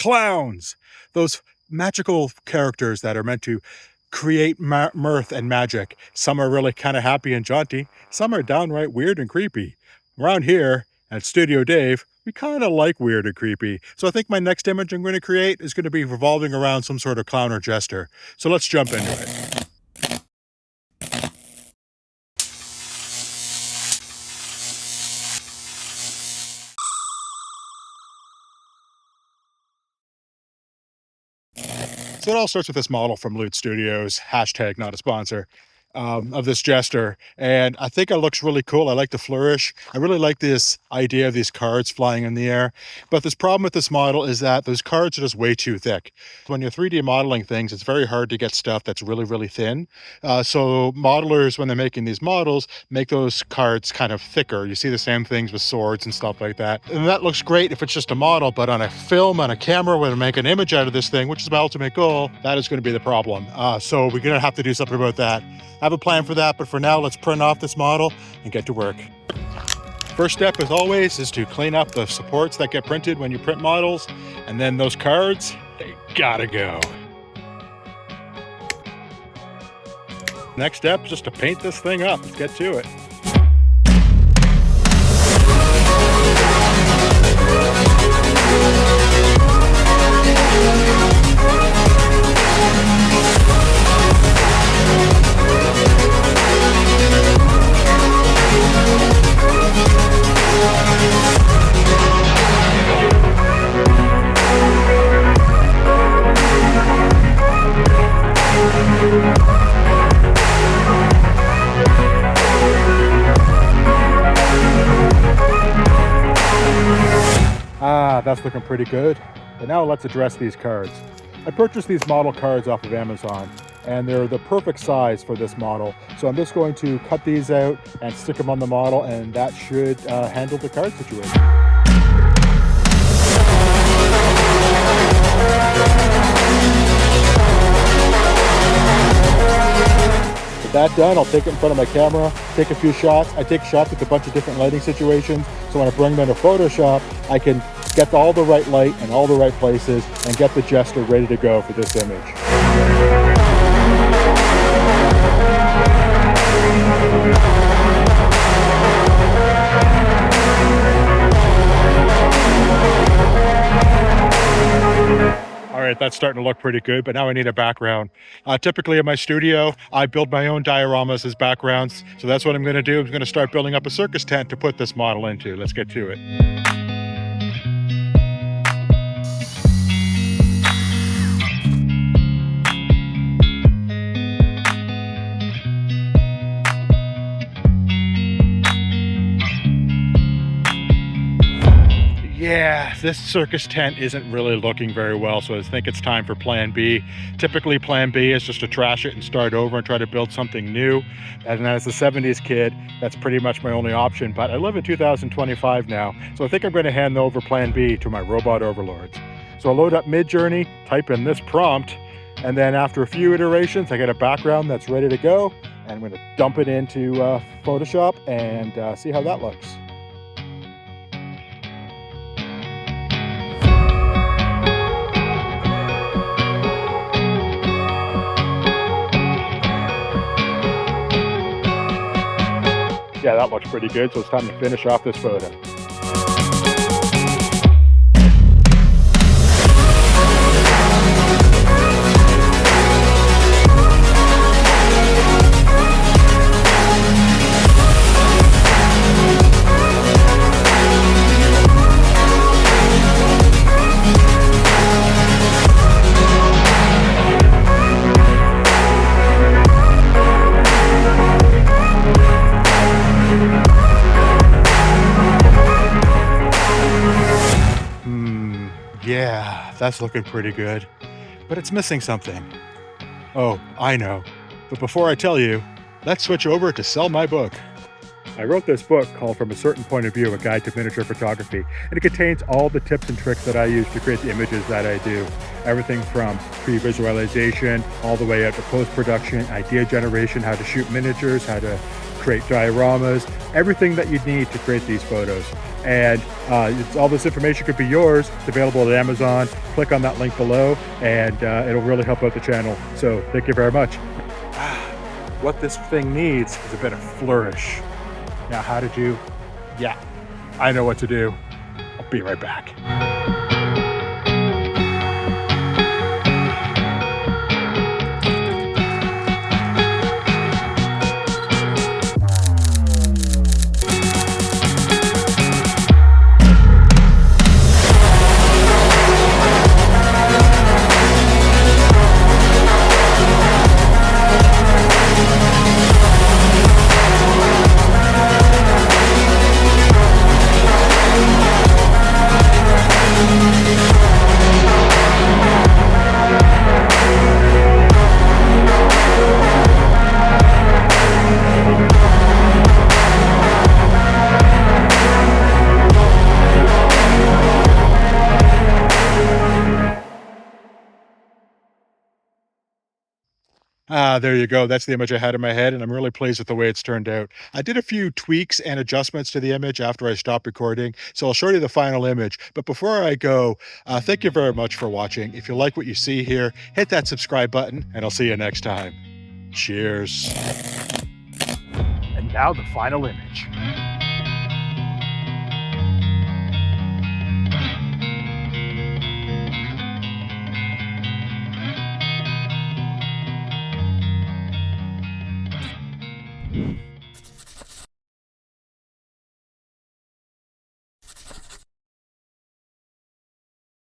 Clowns, those magical characters that are meant to create mirth and magic. Some are really kind of happy and jaunty, some are downright weird and creepy. Around here at Studio Dave, we kind of like weird and creepy. So I think my next image I'm going to create is going to be revolving around some sort of clown or jester. So let's jump into it. So it all starts with this model from Loot Studios, hashtag not a sponsor, of this jester. And I think it looks really cool. I like the flourish. I really like this idea of these cards flying in the air. But this problem with this model is that those cards are just way too thick. When you're 3D modeling things, it's very hard to get stuff that's really, really thin. So modelers, when they're making these models, make those cards kind of thicker. You see the same things with swords and stuff like that. And that looks great if it's just a model, but on a film, on a camera, when we make an image out of this thing, which is my ultimate goal, that is going to be the problem. So we're going to have to do something about that. I have a plan for that, but for now, let's print off this model and get to work. First step, as always, is to clean up the supports that get printed when you print models, and then those cards, they gotta go. Next step, just to paint this thing up. Let's get to it. That's looking pretty good. But now let's address these cards. I purchased these model cards off of Amazon, and they're the perfect size for this model. So I'm just going to cut these out and stick them on the model, and that should handle the card situation. With that done, I'll take it in front of my camera, take a few shots. I take shots with a bunch of different lighting situations, so when I bring them into Photoshop, I can get all the right light in all the right places and get the jester ready to go for this image. All right, that's starting to look pretty good, but now I need a background. Typically in my studio, I build my own dioramas as backgrounds. So that's what I'm gonna do. I'm gonna start building up a circus tent to put this model into. Let's get to it. Yeah, this circus tent isn't really looking very well, so I think it's time for plan B. Typically plan B is just to trash it and start over and try to build something new. And as a 70s kid, that's pretty much my only option, but I live in 2025 now, so I think I'm going to hand over plan B to my robot overlords. So I'll load up Midjourney, type in this prompt, and then after a few iterations, I get a background that's ready to go, and I'm going to dump it into Photoshop and see how that looks. Yeah, that looks pretty good, so it's time to finish off this photo. Yeah, that's looking pretty good, but it's missing something. Oh, I know. But before I tell you, let's switch over to sell my book. I wrote this book called From a Certain Point of View, A Guide to Miniature Photography, and it contains all the tips and tricks that I use to create the images that I do. Everything from pre-visualization all the way up to post-production, idea generation, how to shoot miniatures, how to create dioramas, everything that you'd need to create these photos. And all this information could be yours. It's available at Amazon. Click on that link below, and it'll really help out the channel. So thank you very much. What this thing needs is a bit of flourish. Now, how did you? Yeah, I know what to do. I'll be right back. There you go. That's the image I had in my head, and I'm really pleased with the way it's turned out. I did a few tweaks and adjustments to the image after I stopped recording, so I'll show you the final image. But before I go, thank you very much for watching. If you like what you see here, hit that subscribe button, and I'll see you next time. Cheers. And now the final image.